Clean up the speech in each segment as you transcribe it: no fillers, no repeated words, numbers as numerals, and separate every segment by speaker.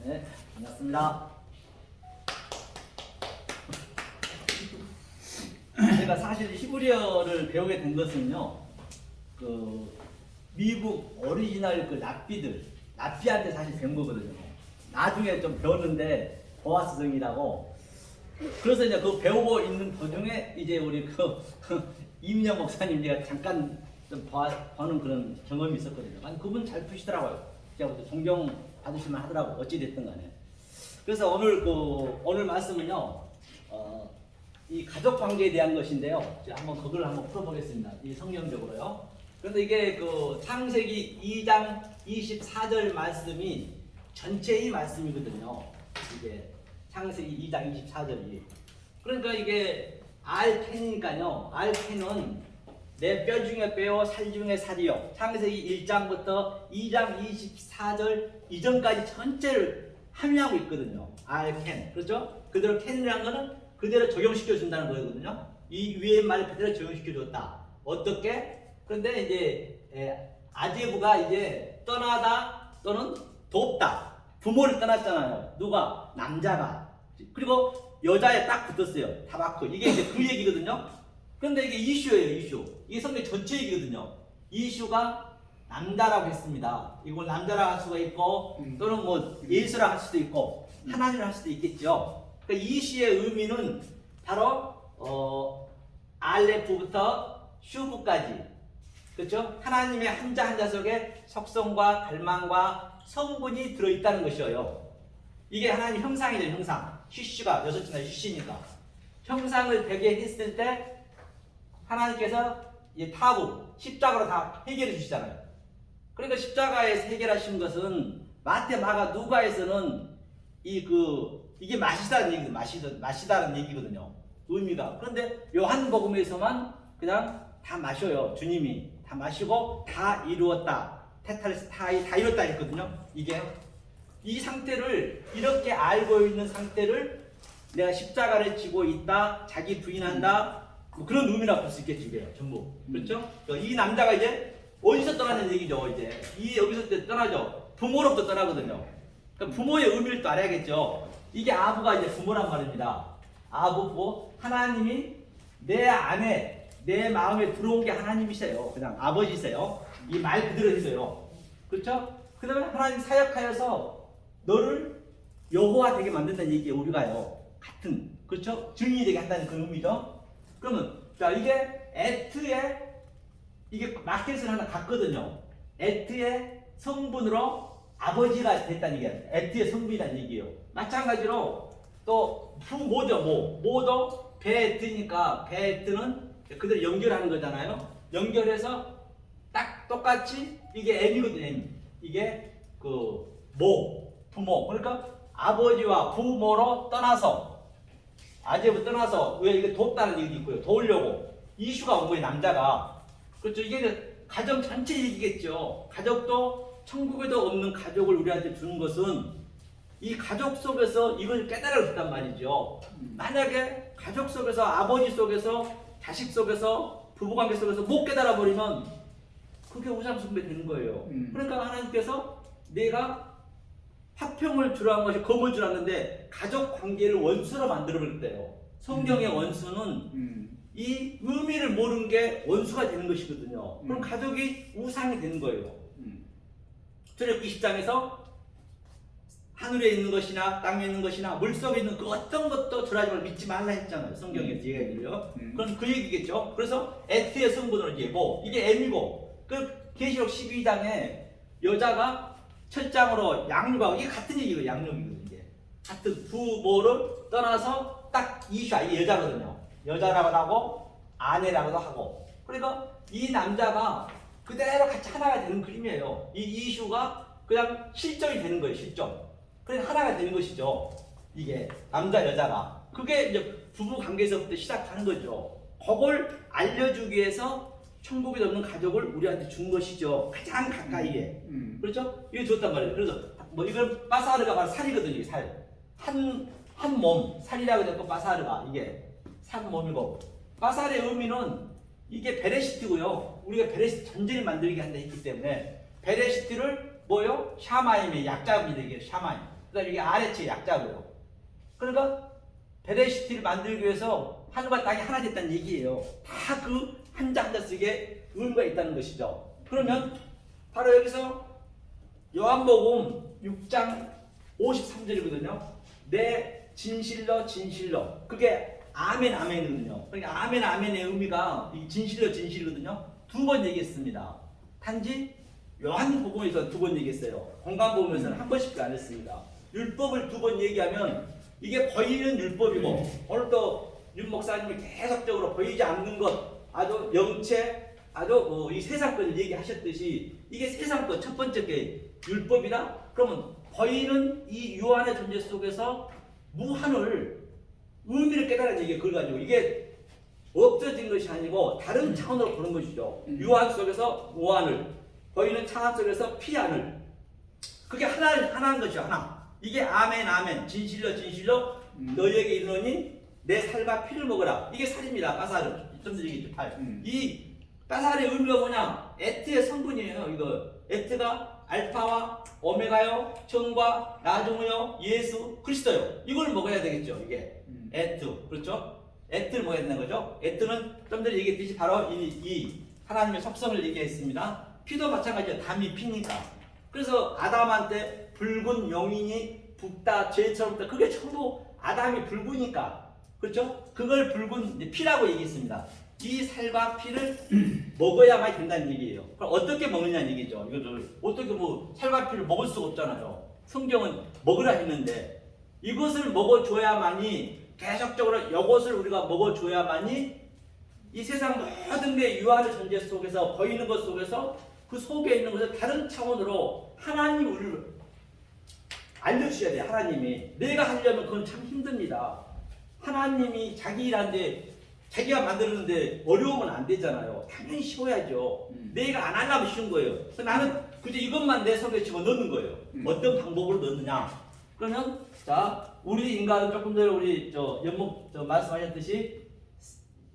Speaker 1: 네, 반갑습니다. 제가 사실 히브리어를 배우게 된 것은요, 미국 오리지널 랍비한테 사실 배운 거거든요. 나중에 좀 배웠는데 보아스성이라고. 그래서 이제 그 배우고 있는 도중에 이제 우리 이민영 목사님 제가 잠깐 좀 보는 그런 경험이 있었거든요. 아니 그분 잘 푸시더라고요. 제가 존경 받으실만 하더라고. 어찌 됐든 간에. 그래서 오늘 말씀은요, 이 가족 관계에 대한 것인데요. 제가 그걸 한번 풀어보겠습니다. 이 성경적으로요. 그런데 이게 창세기 2장 24절 말씀이 전체의 말씀이거든요. 이게 창세기 2장 24절이. 그러니까 이게 알텐이니까요. 알텐은 내 뼈 중에 뼈요, 살 중에 살이요. 창세기 1장부터 2장 24절 이전까지 전체를 함유하고 있거든요. 알텐. 그렇죠? 그대로 캔이라는 거는 그대로 적용시켜 준다는 거거든요. 이 위의 말을 그대로 적용시켜 줬다. 어떻게? 그런데 이제 아제부가 이제 떠나다 또는 돕다. 부모를 떠났잖아요. 누가? 남자가. 그리고 여자에 딱 붙었어요. 타바크. 이게 이제 그 얘기거든요. 그런데 이게 이슈예요, 이슈. 이게 성경 전체 얘기거든요. 이슈가 남자라고 했습니다. 이걸 남자라고 할 수가 있고, 또는 뭐 예수라고 할 수도 있고, 하나님이라고 할 수도 있겠죠. 그러니까 이슈의 의미는 바로 알레프부터 슈브까지, 그렇죠? 하나님의 한자 한자 속에 속성과 갈망과 성분이 들어있다는 것이에요. 이게 하나님 형상이죠, 형상. 슈슈가 여섯 줄 슈시니까 형상을 되게 했을 때 하나님께서 이 타부 십자가로 다 해결해 주시잖아요. 그러니까 십자가에서 해결하신 것은 마태, 마가, 누가에서는 이게 마시다는 얘기거든요. 마시다는 얘기거든요. 의미가. 그런데 요한복음에서만 그냥 다 마셔요. 주님이 다 마시고 다 이루었다. 테탈레스 다 이뤘다 했거든요. 이게 이 상태를 이렇게 알고 있는 상태를 내가 십자가를 지고 있다, 자기 부인한다, 뭐 그런 의미라고 볼 수 있겠죠. 이게 전부. 그렇죠? 이 남자가 이제 어디서 떠나는 얘기죠. 이제 여기서 떠나죠. 부모로부터 떠나거든요. 그러니까 부모의 의미를 또 알아야겠죠. 이게 아부가 이제 부모란 말입니다. 아부, 부모. 하나님이 내 안에, 내 마음에 들어온 게 하나님이세요. 그냥 아버지세요. 이 말 그대로 했어요. 그렇죠? 그 다음에 하나님 사역하여서 너를 여호와 되게 만든다는 얘기예요. 우리가요. 같은. 그렇죠? 증인이 되게 한다는 그 의미죠. 그러면, 자, 이게 에트의, 이게 마켓을 하나 갖거든요. 에트의 성분으로 아버지가 됐다는 얘기예요. 에트의 성분이라는 얘기예요. 마찬가지로 또 부모죠. 모도 베에트니까 베에트는 그대로 연결하는 거잖아요. 연결해서 딱 똑같이 이게 M이거든요. M. 이게 부모. 그러니까 아버지와 부모로 떠나서 아재부터 떠나서 왜 이게 돕다는 얘기도 있고요. 도우려고 이슈가 온 거예요. 남자가. 그렇죠. 이게 가정 전체 얘기겠죠. 가족도 천국에도 없는 가족을 우리한테 주는 것은 이 가족 속에서 이걸 깨달아 줬단 말이죠. 만약에 가족 속에서 아버지 속에서 자식 속에서 부부관계 속에서 못 깨달아 버리면 그게 우상 숭배 되는 거예요. 그러니까 하나님께서 내가 화평을 주라는 것이 검을 주라는데 가족 관계를 원수로 만들어 버렸대요. 성경의 원수는 이 의미를 모르는 게 원수가 되는 것이거든요. 그럼 가족이 우상이 되는 거예요. 출애굽기 10장에서 하늘에 있는 것이나 땅에 있는 것이나 물속에 있는 그 어떤 것도 절하지 말고 믿지 말라 했잖아요. 성경에서 얘기를요. 그럼 그 얘기겠죠. 그래서 에트의 성분으로 이게 이게 M이고, 그 계시록 12장에 여자가 철장으로 양육하고, 이게 같은 얘기고 양육이거든요. 이게 같은 부모를 떠나서 딱 이슈야. 이 여자거든요. 여자라고도 하고 아내라고도 하고. 그러니까 이 남자가 그대로 같이 하나가 되는 그림이에요. 이 이슈가 그냥 실정이 되는 거예요. 실정. 그래서 하나가 되는 것이죠. 이게 남자 여자가. 그게 이제 부부 관계에서부터 시작하는 거죠. 그걸 알려주기 위해서 천국에 없는 가족을 우리한테 준 것이죠. 가장 가까이에. 그렇죠? 이거 줬단 말이에요. 그래서 이걸 바사르가 바로 살이거든요. 이게 살. 한 몸. 살이라고 해서 바사르가 이게 산 몸이고. 바사르의 의미는 이게 베레시트고요. 우리가 베레시트 전쟁을 만들게 한다 했기 때문에 베레시트를 샤마임의 약자입니다. 이게 샤마임. 그 그다음에 이게 아래치 약자고요. 그러니까 베레시티를 만들기 위해서 하늘과 땅이 하나 됐다는 얘기예요. 다 그 한자 한자 쓰기에 의미가 있다는 것이죠. 그러면 바로 여기서 요한복음 6장 53절이거든요. 내 진실로 진실로, 그게 아멘 아멘이거든요. 그러니까 아멘 아멘의 의미가 이 진실로 진실이거든요. 두 번 얘기했습니다. 단지 요한복음에서 두 번 얘기했어요. 공간복음에서는 한 번씩도 안 했습니다. 율법을 두 번 얘기하면 이게 보이는 율법이고, 오늘 또 윤 목사님이 계속적으로 보이지 않는 것, 아주 영체, 아주 이 세상권을 얘기하셨듯이 이게 세상권 첫 번째 게 율법이다. 그러면 보이는 이 유한의 존재 속에서 무한을 의미를 깨달은 얘기예요. 그걸 가지고 이게 없어진 것이 아니고 다른 차원으로 보는 것이죠. 유한 속에서 무한을, 보이는 차원 속에서 피한을, 그게 하나인 것이죠. 하나. 이게 아멘 아멘, 진실로 진실로 너희에게 이르노니 내 살과 피를 먹어라. 이게 살입니다. 빠사르. 좀 얘기했죠. 8. 이 빠사르의 의미가 뭐냐? 에트의 성분이에요. 이거 에트가 알파와 오메가요, 정과 나중이요, 예수 그리스도요. 이걸 먹어야 되겠죠. 이게 에트, 그렇죠? 에트를 먹어야 되는 거죠. 에트는 좀 전에 얘기했듯이 바로 이 하나님의 속성을 얘기했습니다. 피도 마찬가지예요. 담이 피니까. 그래서 아담한테 붉은 용인이 붓다, 죄처럼 붓다. 그게 전부 아담이 붉으니까, 그렇죠? 그걸 붉은 피라고 얘기했습니다. 이 살과 피를 먹어야만 된다는 얘기예요. 그럼 어떻게 먹느냐는 얘기죠. 이거를 어떻게 뭐 살과 피를 먹을 수가 없잖아요. 성경은 먹으라 했는데 이것을 먹어줘야만이, 계속적으로 이것을 우리가 먹어줘야만이 이 세상 모든 게 유한의 존재 속에서, 보이는 것 속에서, 그 속에 있는 것을 다른 차원으로 하나님이 우리를 알려주셔야 돼요. 하나님이. 내가 하려면 그건 참 힘듭니다. 하나님이 자기 일하는데 자기가 만들었는데 어려우면 안 되잖아요. 당연히 쉬워야죠. 내가 안 하려면 쉬운 거예요. 그래서 나는 그저 이것만 내 속에 집어넣는 거예요. 어떤 방법으로 넣느냐. 그러면 자, 우리 인간은 조금 전에 우리 연목 말씀하셨듯이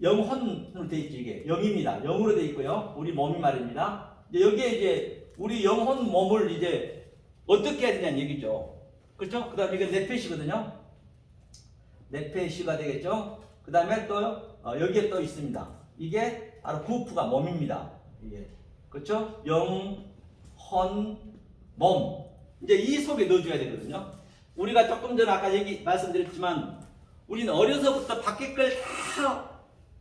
Speaker 1: 영혼으로 돼 있죠. 이게 영입니다. 영으로 돼 있고요. 우리 몸이 말입니다. 여기에 이제 우리 영혼 몸을 이제 어떻게 해야 되냐는 얘기죠. 그렇죠? 그 다음에 이게 네페시거든요. 네페시가 되겠죠. 그 다음에 또 여기에 또 있습니다. 이게 바로 구프가 몸입니다. 이게 그렇죠? 영, 헌, 몸. 이제 이 속에 넣어줘야 되거든요. 우리가 조금 전에 아까 말씀드렸지만 우리는 어려서부터 밖에 걸 다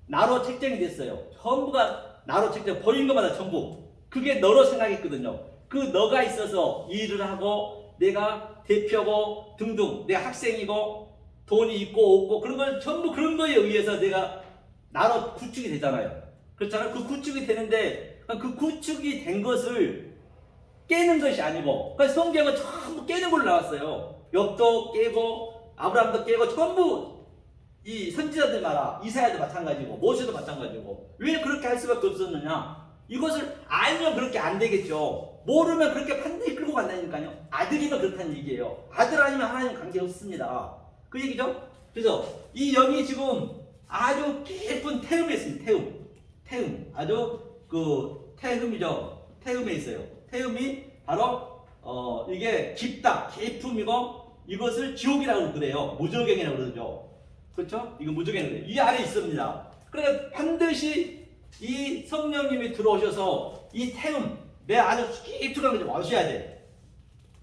Speaker 1: 나로 책정이 됐어요. 전부가 나로 책정, 보이는 것마다 전부. 그게 너로 생각했거든요. 그 너가 있어서 일을 하고 내가 대표고 등등, 내가 학생이고 돈이 있고 없고 그런 걸 전부 그런 거에 의해서 내가 나로 구축이 되잖아요. 그렇잖아요. 그 구축이 되는데 그 구축이 된 것을 깨는 것이 아니고, 그러니까 성경은 전부 깨는 걸로 나왔어요. 욥도 깨고 아브라함도 깨고 전부 이 선지자들마다, 이사야도 마찬가지고 모세도 마찬가지고. 왜 그렇게 할 수밖에 없었느냐? 이것을 알면 그렇게 안 되겠죠. 모르면 그렇게 반드시 끌고 간다니까요. 아들이면 그렇다는 얘기예요. 아들 아니면 하나님 관계 없습니다. 그 얘기죠. 그래서 이 영이 지금 아주 깊은 태음에 있습니다. 태음. 아주 그 태음이죠. 태음에 있어요. 태음이 바로 이게 깊다, 깊음이고, 이것을 지옥이라고 그래요. 무저갱이라고 그러죠. 그렇죠? 이거 무저갱이라고 그래요. 이 안에 있습니다. 그러니까 반드시 이 성령님이 들어오셔서 이 태음, 내 아주 깊숙한 곳에 와셔야 돼.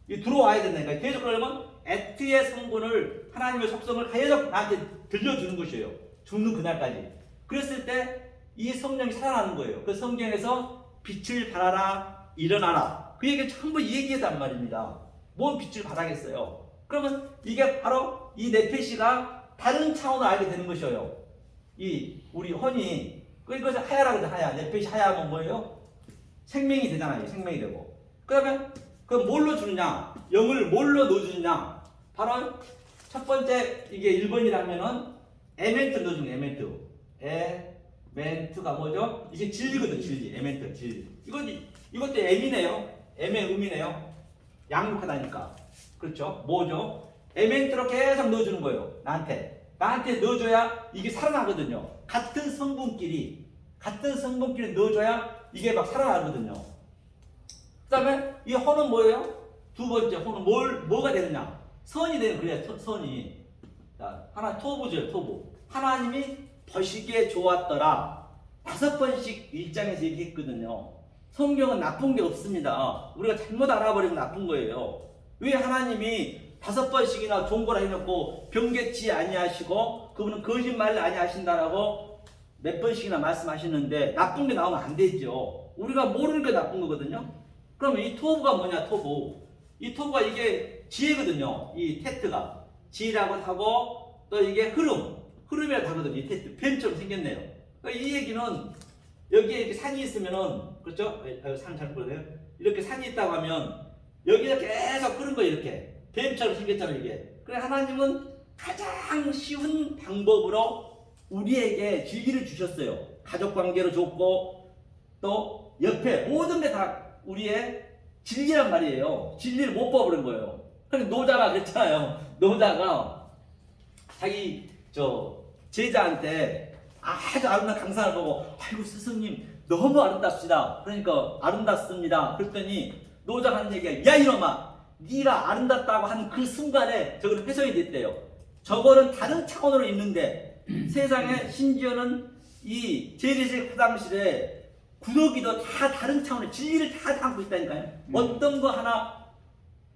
Speaker 1: 이 들어와야 된다니까. 계속 그러면 에트의 성분을, 하나님의 속성을 계속 나한테 들려주는 것이에요. 죽는 그날까지. 그랬을 때 이 성령이 살아나는 거예요. 그 성경에서 빛을 발하라, 일어나라. 그 얘기를 전부 얘기했단 말입니다. 뭔 빛을 발하겠어요. 그러면 이게 바로 이 네페시가 다른 차원을 알게 되는 것이에요. 이 우리 혼이, 그것을 하야라고 하죠. 하야. 네페시 하야면 뭐예요? 생명이 되잖아요. 생명이 되고. 그러면 그 뭘로 주느냐? 영을 뭘로 넣어주느냐? 바로 첫 번째, 이게 1번이라면은 에멘트 넣어주는 거예요. 에멘트. 에멘트가 뭐죠? 이게 진리거든. 진리. 에멘트. 진리. 이것도 M이네요. M의 의미네요. 양육하다니까. 그렇죠? 뭐죠? 에멘트로 계속 넣어주는 거예요. 나한테 넣어줘야 이게 살아나거든요. 같은 성분끼리 넣어줘야 이게 막 살아나거든요. 그 다음에 이 혼은 뭐예요? 두 번째 혼은 뭐가 되느냐? 선이 되는 그래야 선이. 자, 토부죠, 토부. 하나님이 보시기에 좋았더라. 5번씩 1장에서 얘기했거든요. 성경은 나쁜 게 없습니다. 우리가 잘못 알아버리면 나쁜 거예요. 왜 하나님이 5번씩이나 좋은 거라 해놓고 변개치 아니하시고 그분은 거짓말을 아니하신다라고 몇 번씩이나 말씀하시는데 나쁜 게 나오면 안 되죠. 우리가 모르는 게 나쁜 거거든요. 그러면 이 토부가 뭐냐, 토부. 이 토부가 이게 지혜거든요. 이 테트가 지혜라고 하고 또 이게 흐름이라고 하거든요. 이 테트 뱀처럼 생겼네요. 그러니까 이 얘기는 여기에 이렇게 산이 있으면은, 그렇죠? 산 잘 보여요. 이렇게 산이 있다고 하면 여기가 계속 흐른 거예요. 이렇게 뱀처럼 생겼잖아요. 이게. 그래 하나님은 가장 쉬운 방법으로 우리에게 진리를 주셨어요. 가족 관계로 줬고 또 옆에 모든 게 다 우리의 진리란 말이에요. 진리를 못 봐버린 거예요. 그러니까 노자가 그랬잖아요. 노자가 자기 제자한테 아주 아름다운 강산을 보고 아이고 스승님 너무 아름답시다. 그러니까 아름답습니다. 그랬더니 노자가 하는 얘기가 야 이놈아 네가 아름답다고 한 그 순간에 저거는 훼손이 됐대요. 저거는 다른 차원으로 있는데 세상에 심지어는 이 재래식 화장실에 구더기도 다 다른 차원의 진리를 다 담고 있다니까요. 어떤 거 하나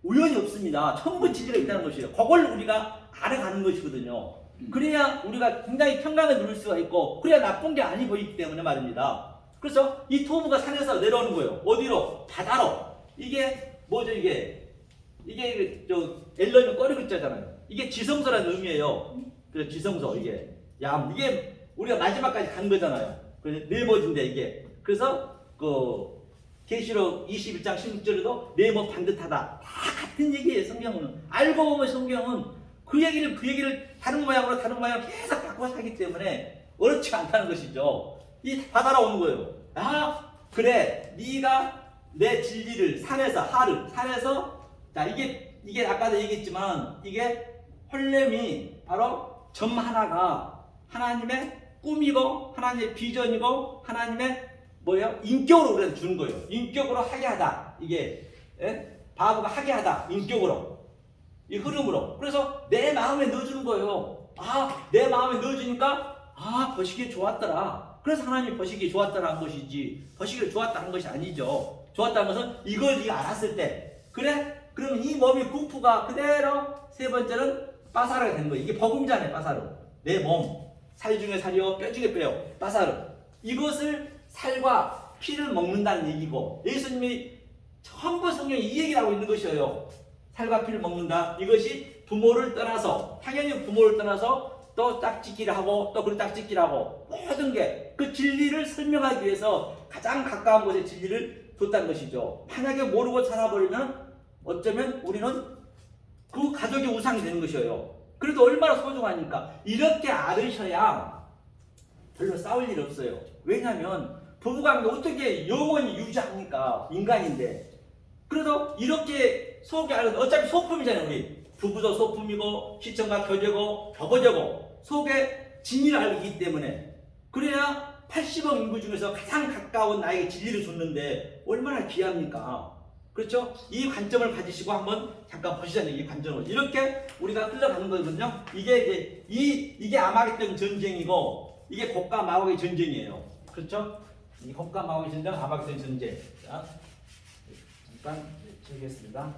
Speaker 1: 우연이 없습니다. 전부 진리가 있다는 것이에요. 그걸 우리가 알아가는 것이거든요. 그래야 우리가 굉장히 평강을 누릴 수가 있고 그래야 나쁜 게 아니 보이기 때문에 말입니다. 그래서 이 토부가 산에서 내려오는 거예요. 어디로? 바다로. 이게 뭐죠 이게 엘런이 꺼리 글자잖아요. 이게 지성소라는 의미예요. 그래서 지성소 이게 우리가 마지막까지 간 거잖아요. 그래서 네모진데 이게 그래서 계시록 21장 16절에도 네모 반듯하다. 다 같은 얘기예요. 성경은 알고 보면 성경은 그 얘기를 다른 모양으로 계속 바꿔서 하기 때문에 어렵지 않다는 것이죠. 이 바다로 오는 거예요. 아 그래 네가 내 진리를 산에서 자 이게 아까도 얘기했지만 이게 홀렘이 바로 점 하나가 하나님의 꿈이고 하나님의 비전이고 하나님의 인격으로 우리한테 주는 거예요. 인격으로 하게 하다. 이게 바보가 하게 하다. 인격으로 이 흐름으로. 그래서 내 마음에 넣어주는 거예요. 내 마음에 넣어주니까 보시기에 좋았더라. 그래서 하나님이 보시기에 좋았더라 한 것이지 보시기에 좋았다는 것이 아니죠. 좋았다는 것은 이걸 네가 알았을 때 그래? 그러면 이 몸이 군프가 그대로 세 번째는 빠사르가 되는 거예요. 이게 복음이잖아요. 빠사르. 내 몸. 살 중에 살이요 뼈 중에 뼈요. 빠사르. 이것을 살과 피를 먹는다는 얘기고 예수님이 전부 성경에 이 얘기를 하고 있는 것이에요. 살과 피를 먹는다. 이것이 부모를 떠나서 당연히 부모를 떠나서 또 짝짓기를 하고 또 그 짝짓기를 하고 모든 게 그 진리를 설명하기 위해서 가장 가까운 곳에 진리를 뒀다는 것이죠. 만약에 모르고 살아버리면 어쩌면 우리는 그 가족의 우상이 되는 것이에요. 그래도 얼마나 소중하니까 이렇게 알으셔야 별로 싸울 일 없어요. 왜냐하면 부부관계 어떻게 영원히 유지합니까? 인간인데. 그래도 이렇게 속이 알아서 어차피 소품이잖아요. 우리 부부도 소품이고 시청과 교제고 벽어제고 속에 진리를 알고 있기 때문에 그래야 80억 인구 중에서 가장 가까운 나에게 진리를 줬는데 얼마나 귀합니까? 그렇죠? 이 관점을 가지시고 한번 잠깐 보시자는 이 관점을 이렇게 우리가 흘러가는 거거든요. 이게 이게 아마겟돈 전쟁이고 이게 곡과 마곡의 전쟁이에요. 그렇죠? 이 곡과 마곡의 전쟁, 아마겟돈 전쟁. 자, 잠깐 적겠습니다.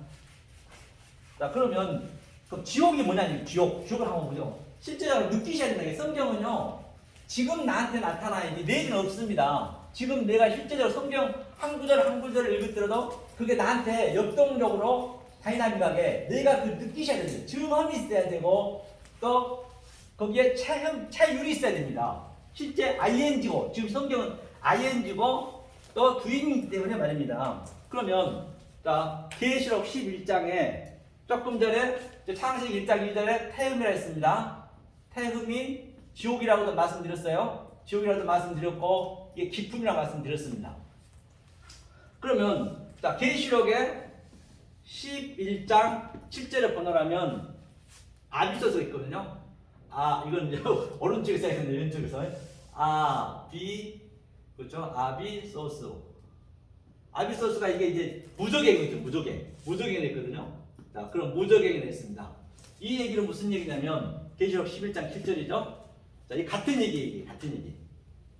Speaker 1: 자, 그러면 그럼 지옥이 뭐냐니? 지옥을 한번 보죠. 실제적으로 느끼셔야 된다. 성경은요. 지금 나한테 나타나야지 내일은 없습니다. 지금 내가 실제적으로 성경 한 구절을 읽었더라도 그게 나한테 역동적으로 다이나믹하게 내가 그 느끼셔야 돼요. 증언이 있어야 되고 또 거기에 차율이 있어야 됩니다. 실제 ing고 지금 성경은 ing고 또 두인이기 때문에 말입니다. 그러면 자 계시록 11장에 조금 전에 창세기 1장 2절에 태음이라 했습니다. 태음이 지옥이라고도 말씀드렸어요. 지옥이라고도 말씀드렸고 이게 기쁨이라고 말씀드렸습니다. 그러면 자 계시록에 11장 7절에 번호라면 아비소스가 있거든요. 이건 이제 오른쪽에 써야겠네요. 왼쪽에서 그렇죠? 아비소스가 이게 이제 무적행이죠. 무적행이 있거든요. 자 그럼 무적행이 있습니다. 이 얘기는 무슨 얘기냐면 계시록 11장 7절이죠. 자, 이 같은 얘기, 같은 얘기.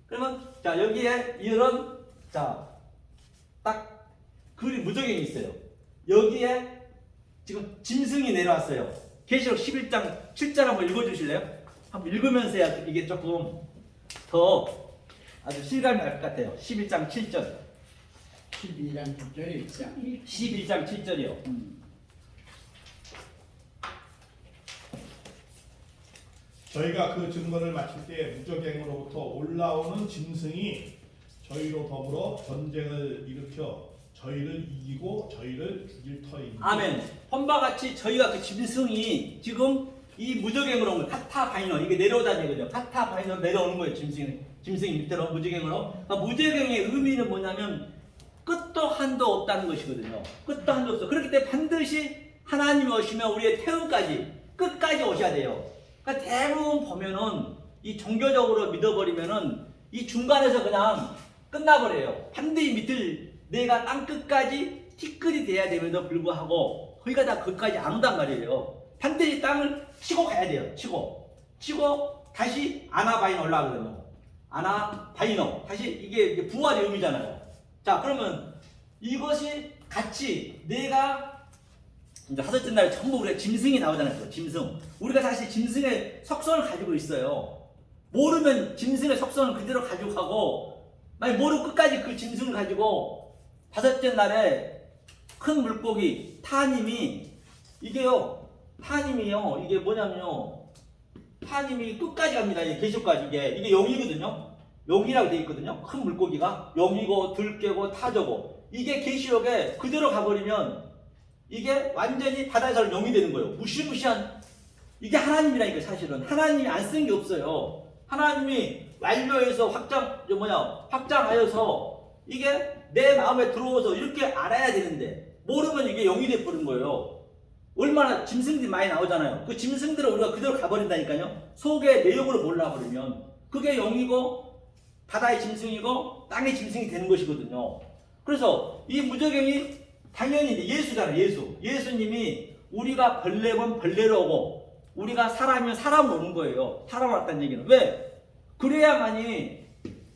Speaker 1: 그러면 자 여기에 이런 딱 그림 무적행이 있어요. 여기에 지금 짐승이 내려왔어요. 계시록 11장 7절 한번 읽어주실래요? 한번 읽으면서 해야 이게 조금 더 아주 실감이 날 것 같아요. 11장 7절.
Speaker 2: 12장 9절에 있죠.
Speaker 1: 11장 7절이요.
Speaker 3: 저희가 그 증거를 마칠 때 무적행으로부터 올라오는 짐승이 저희로 더불어 전쟁을 일으켜 저희를 이기고 저희를 죽일 터입니다.
Speaker 1: 아멘. 헌바 같이 저희가 그 짐승이 지금 이 무적행으로 온 거예요. 카타바이너 이게 내려오다는 얘기죠. 카타바이너 내려오는 거예요. 짐승이 밑으로 무적행으로. 그러니까 무적행의 의미는 뭐냐면 끝도 한도 없다는 것이거든요. 끝도 한도 없어. 그렇기 때문에 반드시 하나님이 오시면 우리의 태음까지 끝까지 오셔야 돼요. 그러니까 대부분 보면은 이 종교적으로 믿어버리면은 이 중간에서 그냥 끝나버려요. 반드시 믿을 내가 땅 끝까지 티끌이 돼야 됨에도 불구하고 거기가 다 거기까지 안 온단 말이에요. 반드시 땅을 치고 가야 돼요. 치고 다시 아나바이너 올라가거든요. 아나바이너 다시 이게 부활의 의미잖아요. 자 그러면 이것이 같이 내가 이제 하늘째 날에 전부 우리가 짐승이 나오잖아요. 짐승. 우리가 사실 짐승의 속성을 가지고 있어요. 모르면 짐승의 속성을 그대로 가지고 가고 만약 모르고 끝까지 그 짐승을 가지고 다섯째 날에 큰 물고기 타님이 이게요. 타님이요. 이게 뭐냐면요. 타님이 끝까지 갑니다. 이게 계시록까지 이게 용이거든요. 용이라고 되어 있거든요. 큰 물고기가 용이고 들깨고 타저고 이게 계시록에 그대로 가버리면 이게 완전히 바다에서 용이 되는 거예요. 무시무시한 이게 하나님이라니까 사실은 하나님이 안 쓴 게 없어요. 하나님이 완료해서 확장하여서 이게 내 마음에 들어와서 이렇게 알아야 되는데 모르면 이게 용이 돼버린 거예요. 얼마나 짐승들이 많이 나오잖아요. 그 짐승들을 우리가 그대로 가버린다니까요. 속의 내용을 몰라버리면 그게 용이고 바다의 짐승이고 땅의 짐승이 되는 것이거든요. 그래서 이 무적행이 당연히 예수잖아요. 예수님이 우리가 벌레면 벌레로 오고 우리가 사람이면 사람으로 오는 거예요. 사람 왔다는 얘기는 왜? 그래야만이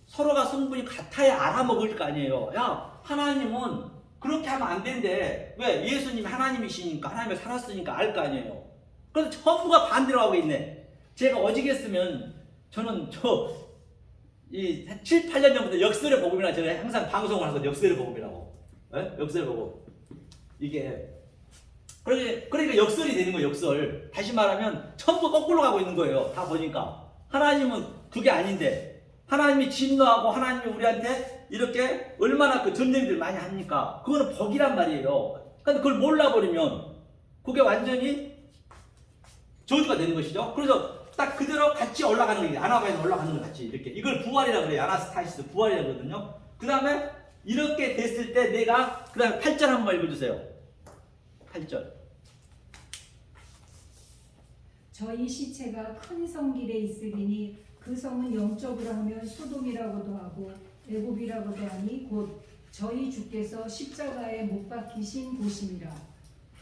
Speaker 1: 서로가 성분이 같아야 알아먹을 거 아니에요. 야 하나님은 그렇게 하면 안 된대. 왜? 예수님이 하나님이시니까 하나님을 살았으니까 알 거 아니에요. 그래서 전부가 반대로 하고 있네. 제가 어지겠으면 저는 이 7, 8년 전부터 역설의 복음이라 제가 항상 방송을 하거든요. 역설의 복음이라고. 네? 역설의 복음. 이게 그러니까 역설이 되는 거예요. 역설. 다시 말하면 전부 거꾸로 가고 있는 거예요. 다 보니까 하나님은 그게 아닌데 하나님이 진노하고 하나님이 우리한테 이렇게 얼마나 그 전쟁들 많이 합니까? 그거는 복이란 말이에요. 근데 그걸 몰라버리면 그게 완전히 저주가 되는 것이죠. 그래서 딱 그대로 같이 올라가는 거예요. 아나바이너 올라가는 거 같이 이렇게 이걸 부활이라고 그래요. 아나스타시스 부활이라고 하거든요. 그 다음에 이렇게 됐을 때 내가 그 다음에 8절 한번 읽어주세요. 8절.
Speaker 4: 저희 시체가 큰 성길에 있으리니 그 성은 영적으로 하면 소돔이라고도 하고 애굽이라고도 하니 곧 저희 주께서 십자가에 못 박히신 곳이니라.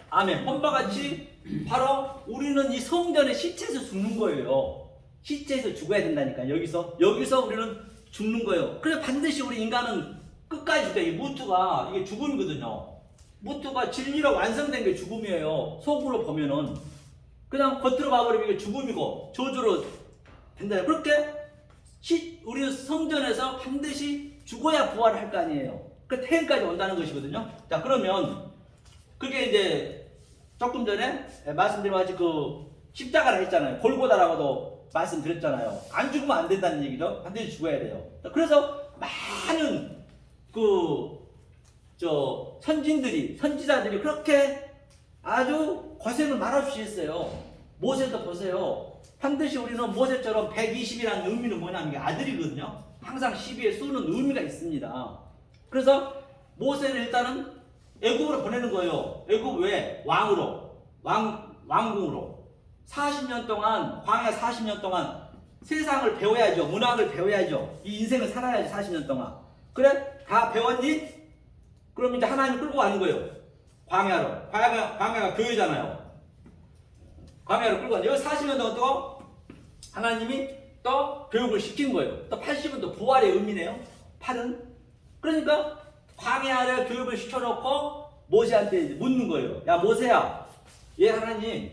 Speaker 1: 아멘. 헌바같이 바로 우리는 이 성전의 시체에서 죽는 거예요. 시체에서 죽어야 된다니까. 여기서 우리는 죽는 거예요. 그래서 반드시 우리 인간은 끝까지 죽어요. 이 무트가 이게 죽음이거든요. 무트가 진리로 완성된 게 죽음이에요. 속으로 보면은 그냥 겉으로 가버리면 이게 죽음이고 저주로 된다. 그렇게 우리 성전에서 반드시 죽어야 부활을 할 거 아니에요. 그 태음까지 온다는 것이거든요. 자 그러면 그게 이제 조금 전에 말씀드린 같이 그 십자가를 했잖아요. 골고다라고도 말씀드렸잖아요. 안 죽으면 안 된다는 얘기죠. 반드시 죽어야 돼요. 그래서 많은 선지자들이 그렇게 아주 고생을 말없이 했어요. 모세도 보세요. 반드시 우리는 모세처럼 120이라는 의미는 뭐냐면 이게 아들이거든요. 항상 12의 수는 의미가 있습니다. 그래서 모세를 일단은 애굽으로 보내는 거예요. 애굽 왜? 왕궁으로 40년 동안 광야 40년 동안 세상을 배워야죠. 문학을 배워야죠. 이 인생을 살아야지 40년 동안. 그래? 다 배웠니? 그럼 이제 하나님 끌고 가는 거예요. 광야로. 광야가 교회잖아요. 광야로 끌고 가요. 여기 40년 동안 또 하나님이 또 교육을 시킨 거예요. 또 80은 또 부활의 의미네요. 8은. 그러니까 광야를 교육을 시켜놓고 모세한테 묻는 거예요. 야 모세야, 예 하나님,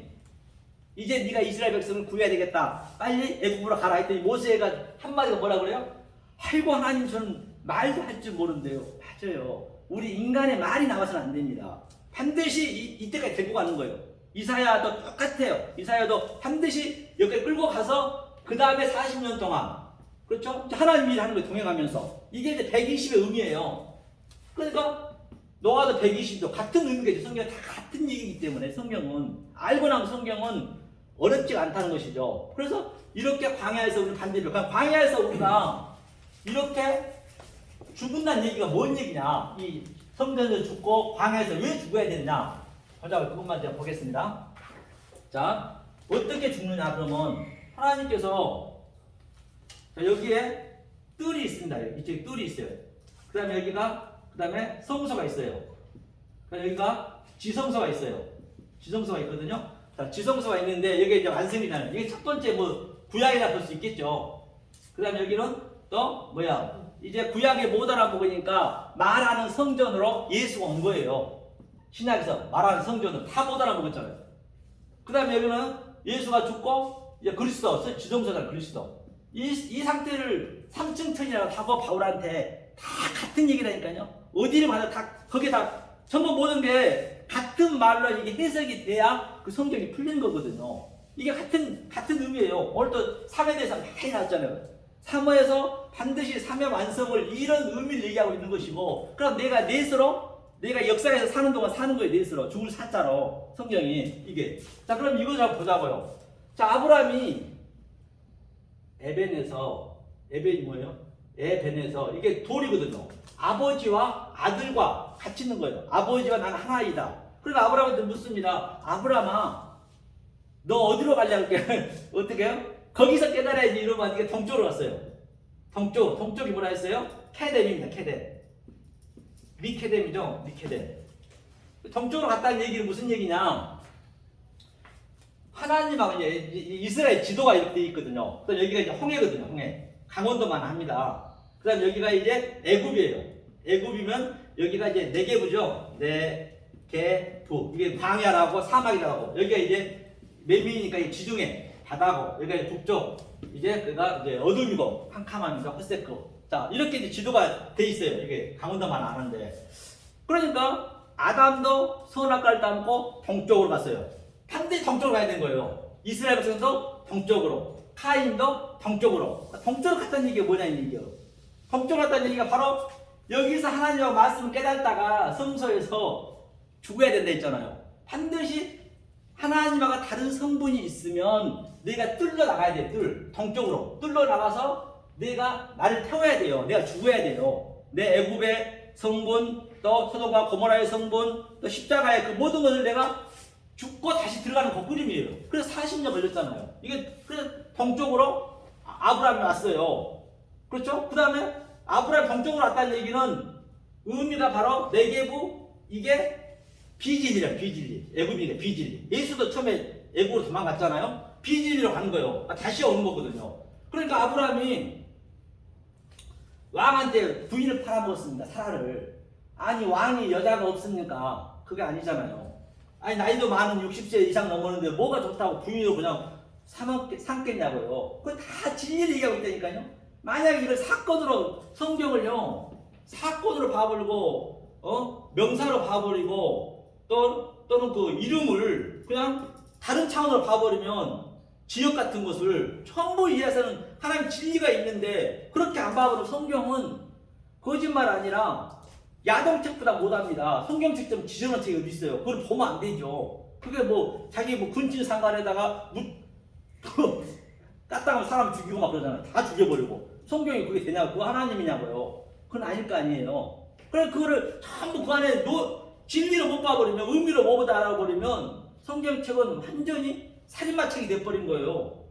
Speaker 1: 이제 네가 이스라엘 백성을 구해야 되겠다. 빨리 애굽으로 가라 했더니 모세가 한마디가 뭐라 그래요? 아이고 하나님, 저는 말도 할 줄 모르는데요. 맞아요. 우리 인간의 말이 나와서는 안 됩니다. 반드시 이때까지 데리고 가는 거예요. 이사야도 똑같아요. 이사야도 반드시 여기 끌고 가서 그 다음에 40년 동안, 그렇죠? 하나님이 하는 거예요. 동행하면서. 이게 이제 120의 의미예요. 그러니까 노아도 120도 같은 의미겠죠. 성경은 다 같은 얘기이기 때문에 성경은 알고 나면 성경은 어렵지가 않다는 것이죠. 그래서 이렇게 광야에서 우리는 반대로, 그러니까 광야에서 우리가 이렇게 죽는다는 얘기가 뭔 얘기냐? 이 성전에서 죽고 광야에서 왜 죽어야 되느냐? 보자, 그것만 제가 보겠습니다. 자, 어떻게 죽느냐? 그러면 하나님께서, 자, 여기에 뜰이 있습니다. 이쪽에 뜰이 있어요. 그 다음에 여기가, 그 다음에 성소가 있어요. 그 다음에 여기가 지성소가 있어요. 지성소가 있거든요. 자, 지성소가 있는데 여기에 이제 완성이잖아요. 이게 첫 번째 뭐 구약이라 볼 수 있겠죠. 그 다음에 여기는 또 뭐야? 이제 구약에 못 알아먹으니까 말하는 성전으로 예수가 온 거예요. 신약에서 말하는 성전으로 다 못 알아먹었잖아요. 그 다음에 여기는 예수가 죽고 이제 그리스도, 지성소잖아요. 그리스도. 이 상태를 3층 천이라고 하고 바울한테 다 같은 얘기라니까요. 어디를 봐도 다 거기에 다 전부 모든 게 같은 말로 이게 해석이 돼야 그 성경이 풀리는 거거든요. 이게 같은 의미예요. 오늘도 삼에 대해서 많이 나왔잖아요. 삼어에서 반드시 삼의 완성을 이런 의미를 얘기하고 있는 것이고, 그럼 내가 넷으로 내가 역사에서 사는 동안 사는 거예요. 넷으로 죽을 사자로 성경이 이게. 자, 그럼 이거 좀 보자고요. 자, 아브라함이 에벤이 뭐예요? 에벤에서 이게 돌이거든요. 아버지와 아들과 같이 있는 거예요. 아버지와 나는 하나이다. 그러니까 아브라함한테 묻습니다. 아브라함아, 너 어디로 가려고 그래? 어떻게 해요? 거기서 깨달아야지 이러면 이게 동쪽으로 갔어요. 동쪽이 뭐라 했어요? 케뎀입니다. 케뎀. 미케뎀이죠. 미케뎀. 동쪽으로 갔다는 얘기는 무슨 얘기냐? 하나님하고 이제 이스라엘 지도가 이렇게 돼 있거든요. 그다음 여기가 이제 홍해거든요. 홍해. 강원도만 합니다. 그다음 여기가 이제 애굽이에요. 애굽이면 여기가 이제 네게부죠. 네게부. 이게 광야라고 사막이라고. 여기가 이제 매미니까 이 지중해 바다고. 여기가 이제 북쪽. 이제 그가 이제 어둠이고 캄캄하니까 헛새고. 자, 이렇게 이제 지도가 돼 있어요. 이게 강원도만 아는데. 그러니까 아담도 선악과를 따먹고 동쪽으로 갔어요. 반드시 동쪽으로 가야 되는 거예요. 이스라엘 백성도 동쪽으로, 카인도 동쪽으로. 동쪽으로 갔다는 얘기가 뭐냐는 얘기예요. 동쪽으로 갔다는 얘기가 바로 여기서 하나님의 말씀을 깨닫다가 성소에서 죽어야 된다 했잖아요. 반드시 하나님과 다른 성분이 있으면 내가 뚫려 나가야 돼. 동쪽으로 뚫려 나가서 내가 나를 태워야 돼요. 내가 죽어야 돼요. 내 애굽의 성분, 또 소돔과 고모라의 성분, 또 십자가의 그 모든 것을 내가 죽고 다시 들어가는 그 그림이에요. 그래서 40년 걸렸잖아요. 이게 그래서 동쪽으로 아브라함이 왔어요. 그렇죠? 그 다음에 아브라함이 동쪽으로 왔다는 얘기는 의미가 바로 네게부, 이게 비진리라. 비진리. 애굽이니까 비진리. 예수도 처음에 애굽으로 도망갔잖아요. 비진리로 가는 거예요. 다시 오는 거거든요. 그러니까 아브라함이 왕한테 부인을 팔아먹었습니다. 사라를. 아니 왕이 여자가 없습니까? 그게 아니잖아요. 아니 나이도 많은 60세 이상 넘었는데 뭐가 좋다고 부인으로 그냥 삼겠냐고요. 그건 다 진리를 얘기하고 있다니까요. 만약에 이걸 사건으로 성경을요 사건으로 봐버리고 명사로 봐버리고 또는 그 이름을 그냥 다른 차원으로 봐버리면 지역 같은 것을 전부 이해해서는 하나님 진리가 있는데 그렇게 안 봐버리면 성경은 거짓말 아니라 야동책보다 못합니다. 성경책 좀 지정한 책이 어디 있어요? 그걸 보면 안 되죠. 그게 뭐 자기 뭐 군진상관에다가 까딱하면 사람 죽이고 막 그러잖아요. 다 죽여버리고 성경이 그게 되냐고? 그거 하나님이냐고요? 그건 아닐 거 아니에요. 그래 그거를 전부 그 안에 진리로 못 봐버리면 의미로 못 알아버리면 성경책은 완전히 살인마책이 돼버린 거예요.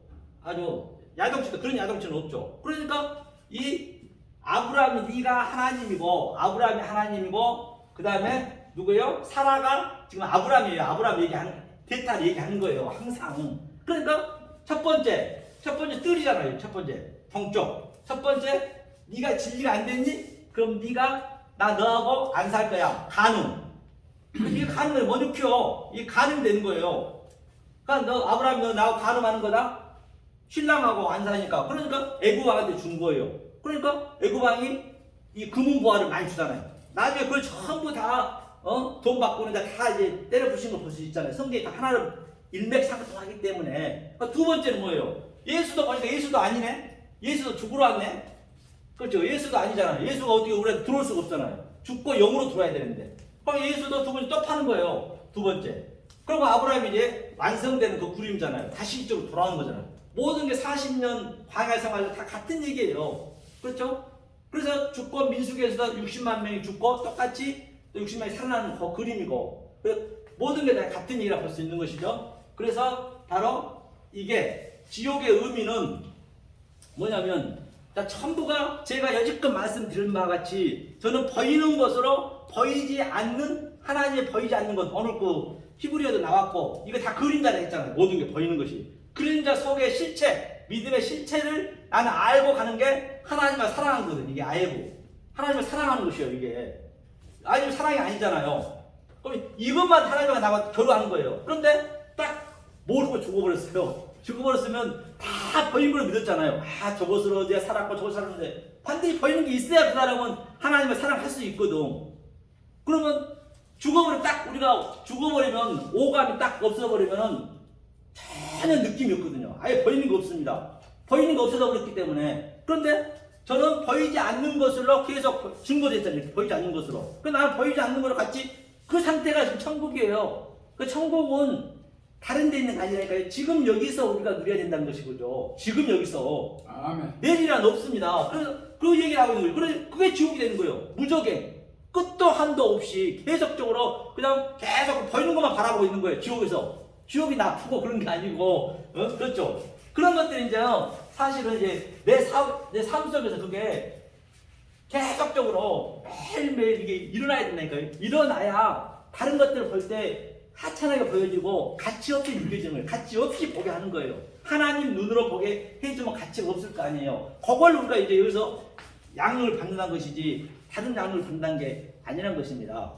Speaker 1: 아주 야동책도 그런 야동책은 없죠. 그러니까 이 아브라함이 네가 하나님이고 아브라함이 하나님이고 그 다음에 누구예요? 사라가 지금 아브라함이에요. 아브라함 얘기하는 데이터를 얘기하는 거예요. 항상. 그러니까 첫 번째 뜰이잖아요. 첫 번째 동쪽. 첫 번째 네가 진리가 안 됐니? 그럼 네가 너하고 안 살 거야. 간음. 이게 간음을 못 익혀. 이게 간음이 되는 거예요. 그러니까 너 아브라함이 너 나하고 간음하는 거다. 신랑하고 안 사니까. 그러니까 애굽왕한테 준 거예요. 그러니까 애굽왕이 이 금은보화를 많이 주잖아요. 나중에 그걸 전부 다 돈 바꾸는데 다 이제 때려 부신 거 볼 수 있잖아요. 성경이 다 하나를 일맥상통하기 때문에. 그러니까 두 번째는 뭐예요? 예수도 보니까 예수도 아니네. 예수도 죽으러 왔네. 그렇죠? 예수도 아니잖아요. 예수가 어떻게 우리한테 들어올 수가 없잖아요. 죽고 영으로 들어와야 되는데. 그럼 예수도 두 번째 또 파는 거예요. 두 번째. 그리고 아브라함이 이제 완성되는 그 구림잖아요. 다시 이쪽으로 돌아오는 거잖아요. 모든 게 40년 광야 생활 다 같은 얘기예요. 그렇죠? 그래서 죽고 민수기에서도 60만 명이 죽고 똑같이 또 60만이 살아나는 그 그림이고 모든 게 다 같은 얘기라 볼 수 있는 것이죠. 그래서 바로 이게 지옥의 의미는 뭐냐면 전부가 제가 여지껏 말씀드린 바와 같이 저는 보이는 것으로 보이지 않는 하나님의 보이지 않는 것 오늘 그 히브리어도 나왔고 이거 다 그림자라 했잖아요. 모든 게 보이는 것이 그림자 속의 실체 믿음의 실체를 나는 알고 가는 게 하나님을 사랑하는 거거든. 이게 알고 하나님을 사랑하는 것이에요. 이게 하나님 사랑이 아니잖아요. 그럼 이것만 하나님과 나와 결혼하는 거예요. 그런데 딱 모르고 죽어버렸어요. 죽어버렸으면 다 보이는 걸 믿었잖아요. 저것으로 내가 살았고 저것 살았는데 반드시 보이는 게 있어야 그 사람은 하나님을 사랑할 수 있거든. 그러면 우리가 죽어버리면 오감이 딱 없어버리면은 전혀 느낌이 없거든요. 아예 보이는 게 없습니다. 보이는 게 없어서 그렇기 때문에. 그런데 저는 보이지 않는 것으로 계속 증거됐잖아요. 보이지 않는 것으로. 그 나는 보이지 않는 거로 같이 그 상태가 지금 천국이에요. 그 천국은 다른 데 있는 게 아니라니까요. 지금 여기서 우리가 누려야 된다는 것이거죠. 지금 여기서.
Speaker 2: 아멘.
Speaker 1: 내일이란 없습니다. 그래서 그 얘기를 하고 있는 거예요. 그래서 그게 지옥이 되는 거예요. 무적행. 끝도 한도 없이 계속적으로 그냥 계속 보이는 것만 바라보고 있는 거예요. 지옥에서. 지옥이 나쁘고 그런 게 아니고. 그렇죠. 그런 것들이 이제 사실은 이제 내 삶 속에서 그게 계속적으로 매일매일 이게 일어나야 된다니까요. 일어나야 다른 것들을 볼 때 하찮하게 보여지고 가치 없이 느껴지는 거예요. 가치 없이 보게 하는 거예요. 하나님 눈으로 보게 해주면 가치가 없을 거 아니에요. 그걸 우리가 이제 여기서 양육을 받는다는 것이지 다른 양육을 받는다는 게 아니라는 것입니다.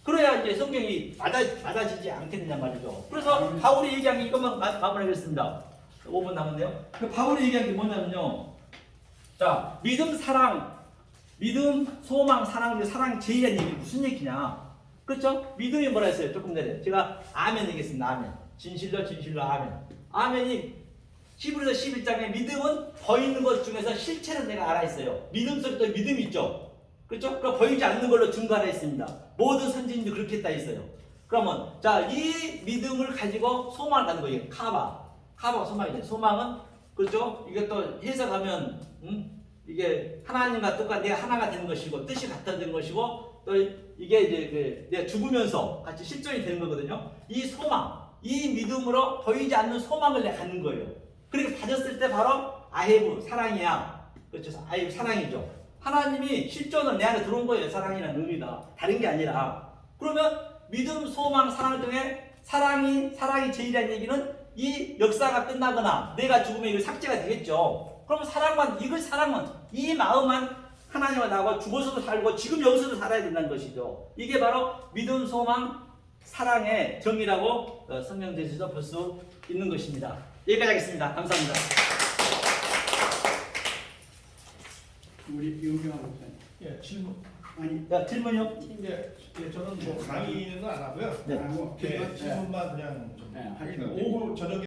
Speaker 1: 그래야 이제 성경이 맞아지지 않겠느냐 말이죠. 그래서 바울이 얘기한 게 이것만 마무리하겠습니다. 5분 남았네요. 그 바울이 얘기한 게 뭐냐면요. 자, 믿음, 소망, 사랑 제일이라는 얘기 무슨 얘기냐? 그렇죠? 믿음이 뭐라 했어요? 조금 전에 제가 아멘 얘기했습니다. 아멘. 진실로 아멘. 아멘이 히브리서 11장에 믿음은 보이는 것 중에서 실체를 내가 알아 있어요. 믿음 속에 또 믿음이 있죠. 그렇죠? 그러니까 보이지 않는 걸로 증거하라 했습니다. 모든 선지인도 그렇게 했다 했어요. 그러면 자, 이 믿음을 가지고 소망을 갖는 거예요. 카바가 소망이죠. 소망은 그렇죠? 이것도 해석하면 이게 하나님과 똑같이 내가 하나가 되는 것이고 뜻이 같아지는 것이고 또 이게 이제 내가 죽으면서 같이 실존이 되는 거거든요. 이 소망, 이 믿음으로 보이지 않는 소망을 내가 갖는 거예요. 그렇게 가졌을 때 바로 아헤브 사랑이야. 그렇죠? 아헤브 사랑이죠. 하나님이 실존을 내 안에 들어온 거예요. 사랑이라는 의미가 다른 게 아니라. 그러면 믿음, 소망, 사랑 중에 사랑이 제일이라는 얘기는 이 역사가 끝나거나 내가 죽으면 이거 삭제가 되겠죠. 그러면 사랑은 이 마음만 하나님과 나하고 죽어서도 살고 지금 여기서도 살아야 된다는 것이죠. 이게 바로 믿음, 소망, 사랑의 정의라고 성경 제시에서 볼 수 있는 것입니다. 여기까지 하겠습니다. 감사합니다.
Speaker 2: 우리 유명한 목사님.
Speaker 3: 예, 질문.
Speaker 2: 아니,
Speaker 1: 질문요?
Speaker 3: 예, 저는 뭐 강의는 안 하고요.
Speaker 1: 네.
Speaker 2: 하고
Speaker 3: 질문만 그냥 좀
Speaker 2: 하기로.
Speaker 3: 오후 저녁에